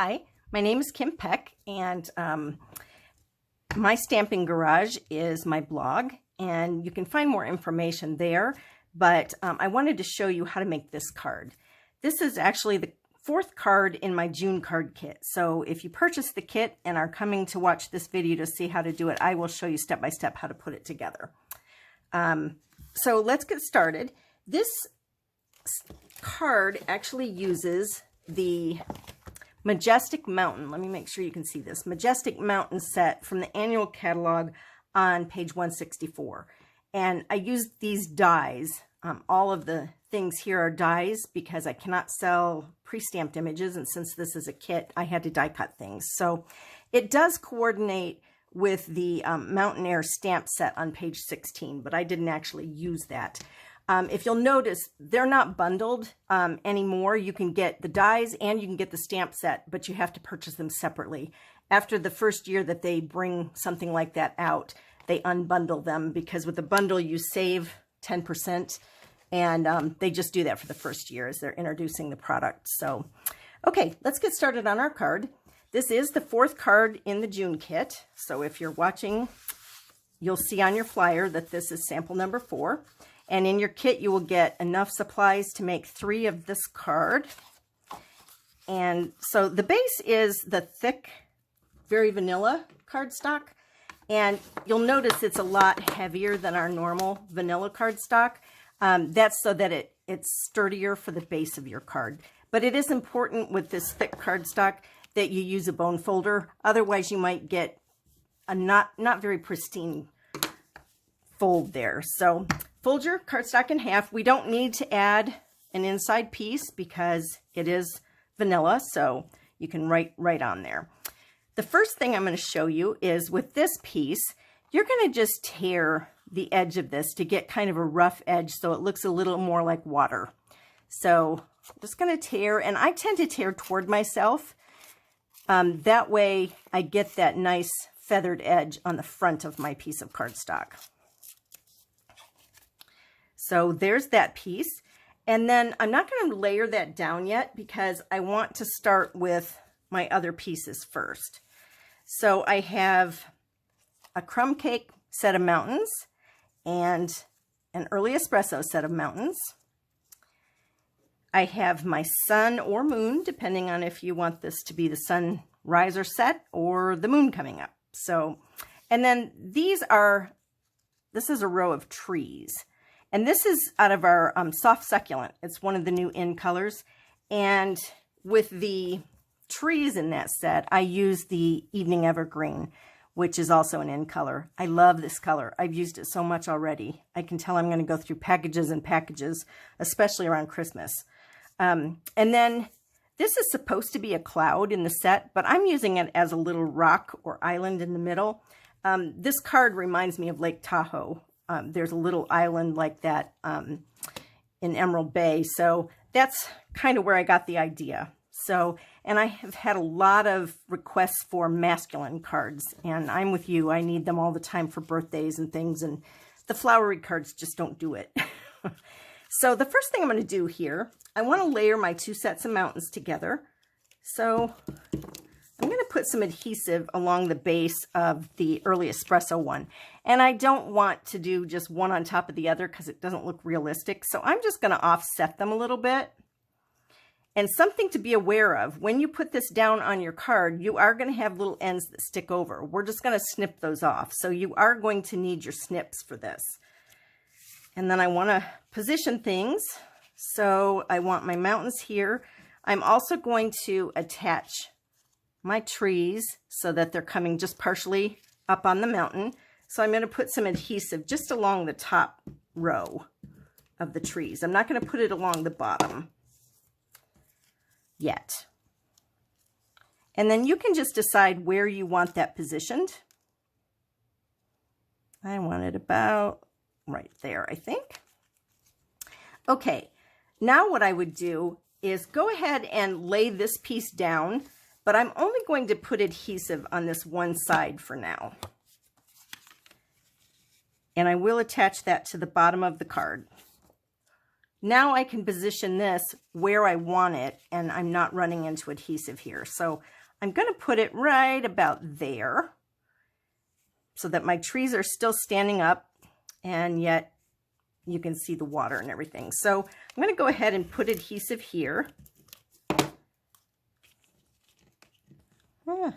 Hi, my name is Kim Peck, and my stamping garage is my blog, and you can find more information there, but I wanted to show you how to make this card. This is actually the fourth card in my June card kit, so if you purchase the kit and are coming to watch this video to see how to do it, I will show you step by step how to put it together. So let's get started. This card actually uses the Majestic Mountain. Let me make sure you can see this. Majestic Mountain set from the annual catalog on page 164. And I used these dies. All of the things here are dies because I cannot sell pre-stamped images. And since this is a kit, I had to die cut things. So it does coordinate with the Mountain Air stamp set on page 16, but I didn't actually use that. If you'll notice, they're not bundled anymore. You can get the dies and you can get the stamp set, but you have to purchase them separately. After the first year that they bring something like that out, they unbundle them because with the bundle you save 10%, and they just do that for the first year as they're introducing the product. So, okay, let's get started on our card. This is the fourth card in the June kit. So if you're watching, you'll see on your flyer that this is sample number 4. And in your kit, you will get enough supplies to make 3 of this card. And so the base is the thick, very vanilla cardstock. And you'll notice it's a lot heavier than our normal vanilla cardstock. That's so that it's sturdier for the base of your card. But it is important with this thick cardstock that you use a bone folder. Otherwise, you might get a not very pristine fold there. So fold your cardstock in half. We don't need to add an inside piece because it is vanilla, so you can write right on there. The first thing I'm going to show you is with this piece, you're going to just tear the edge of this to get kind of a rough edge so it looks a little more like water. So I'm just going to tear, and I tend to tear toward myself. That way I get that nice feathered edge on the front of my piece of cardstock. So there's that piece. And then I'm not going to layer that down yet because I want to start with my other pieces first. So I have a crumb cake set of mountains and an early espresso set of mountains. I have my sun or moon, depending on if you want this to be the sunrise set or the moon coming up. So, and then this is a row of trees. And this is out of our soft succulent. It's one of the new in colors. And with the trees in that set, I use the Evening Evergreen, which is also an in color. I love this color. I've used it so much already. I can tell I'm going to go through packages and packages, especially around Christmas. And then this is supposed to be a cloud in the set, but I'm using it as a little rock or island in the middle. This card reminds me of Lake Tahoe. There's a little island like that in Emerald Bay. So that's kind of where I got the idea. So, and I have had a lot of requests for masculine cards, and I'm with you. I need them all the time for birthdays and things, and the flowery cards just don't do it. So the first thing I'm going to do here, I want to layer my 2 sets of mountains together. So I'm going to put some adhesive along the base of the early espresso one. And I don't want to do just one on top of the other because it doesn't look realistic. So I'm just going to offset them a little bit. And something to be aware of, when you put this down on your card, you are going to have little ends that stick over. We're just going to snip those off. So you are going to need your snips for this. And then I want to position things. So I want my mountains here. I'm also going to attach my trees so that they're coming just partially up on the mountain. So I'm going to put some adhesive just along the top row of the trees. I'm not going to put it along the bottom yet. And then you can just decide where you want that positioned. I want it about right there, I think. Okay, now what I would do is go ahead and lay this piece down, but I'm only going to put adhesive on this one side for now. And I will attach that to the bottom of the card. Now I can position this where I want it, and I'm not running into adhesive here. So I'm going to put it right about there so that my trees are still standing up, and yet you can see the water and everything. So I'm going to go ahead and put adhesive here. I'm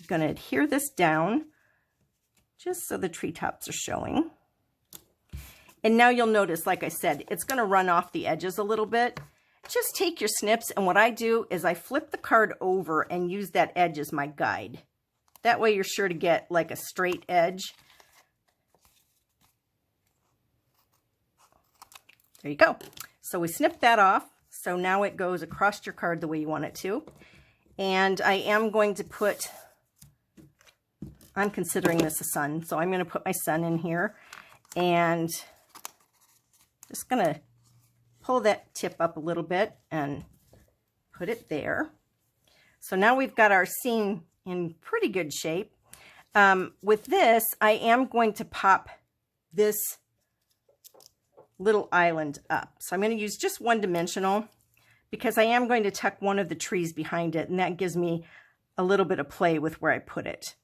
going to adhere this down just so the treetops are showing. And now you'll notice, like I said, it's going to run off the edges a little bit. Just take your snips, and what I do is I flip the card over and use that edge as my guide. That way you're sure to get like a straight edge. There you go. So we snip that off. So now it goes across your card the way you want it to. And I am going to put, I'm considering this a sun, so I'm going to put my sun in here. And just going to pull that tip up a little bit and put it there. So now we've got our scene in pretty good shape. With this, I am going to pop this little island up. So I'm going to use just one dimensional because I am going to tuck one of the trees behind it, and that gives me a little bit of play with where I put it.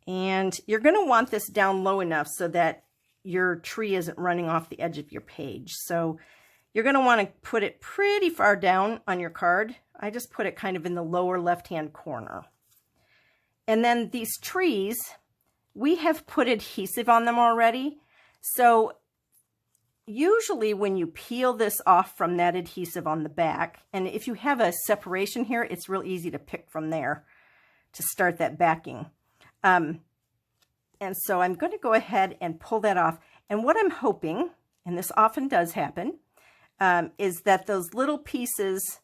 And you're going to want this down low enough so that your tree isn't running off the edge of your page. So you're going to want to put it pretty far down on your card. I just put it kind of in the lower left-hand corner. And then these trees, we have put adhesive on them already. So usually when you peel this off from that adhesive on the back, and if you have a separation here, it's real easy to pick from there to start that backing. And so I'm going to go ahead and pull that off. And what I'm hoping, and this often does happen, is that those little pieces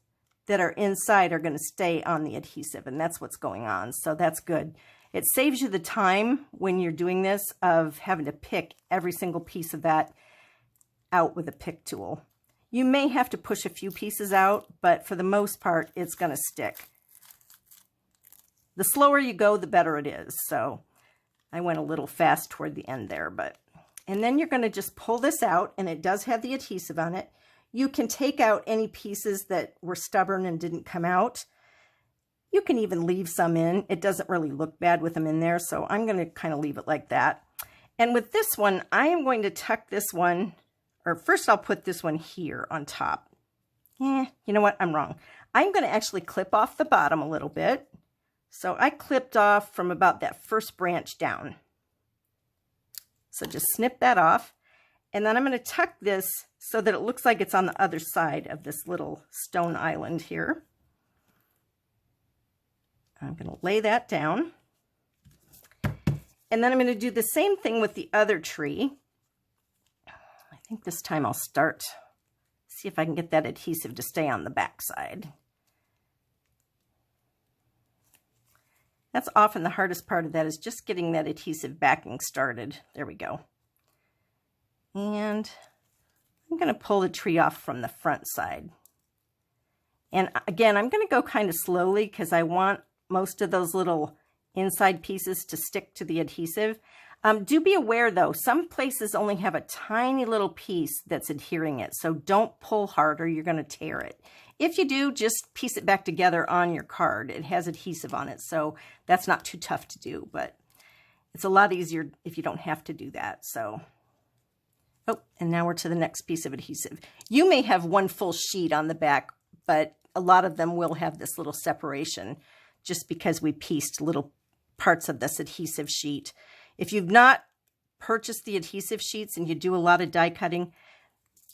that are inside are going to stay on the adhesive, and that's what's going on. So that's good. It saves you the time when you're doing this of having to pick every single piece of that out with a pick tool. You may have to push a few pieces out, but for the most part, it's going to stick. The slower you go, the better it is. So I went a little fast toward the end there, and then you're going to just pull this out, and it does have the adhesive on it. You can take out any pieces that were stubborn and didn't come out. You can even leave some in. It doesn't really look bad with them in there, so I'm going to kind of leave it like that. And with this one, I am going to tuck this one, or first I'll put this one here on top. You know what? I'm wrong. I'm going to actually clip off the bottom a little bit. So I clipped off from about that first branch down. So just snip that off. And then I'm going to tuck this so that it looks like it's on the other side of this little stone island here. I'm going to lay that down. And then I'm going to do the same thing with the other tree. I think this time I'll see if I can get that adhesive to stay on the back side. That's often the hardest part of that, is just getting that adhesive backing started. There we go. And I'm going to pull the tree off from the front side. And again, I'm going to go kind of slowly because I want most of those little inside pieces to stick to the adhesive. Do be aware though, some places only have a tiny little piece that's adhering it. So don't pull hard or you're going to tear it. If you do, just piece it back together on your card. It has adhesive on it, so that's not too tough to do, but it's a lot easier if you don't have to do that. So, oh, and now we're to the next piece of adhesive. You may have one full sheet on the back, but a lot of them will have this little separation just because we pieced little parts of this adhesive sheet. If you've not purchased the adhesive sheets and you do a lot of die cutting,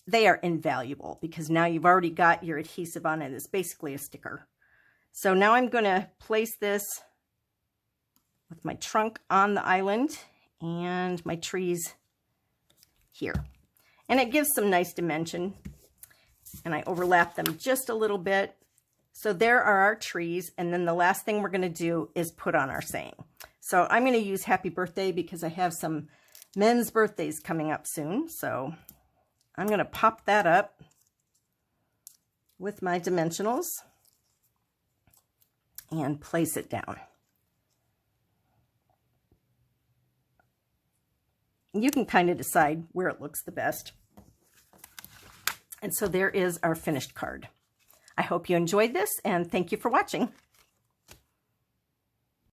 they are invaluable because now you've already got your adhesive on it. It's basically a sticker. So now I'm going to place this with my trunk on the island and my trees here. And it gives some nice dimension. And I overlap them just a little bit. So there are our trees. And then the last thing we're going to do is put on our saying. So I'm going to use happy birthday because I have some men's birthdays coming up soon. So I'm going to pop that up with my dimensionals and place it down. You can kind of decide where it looks the best. And so there is our finished card. I hope you enjoyed this, and thank you for watching.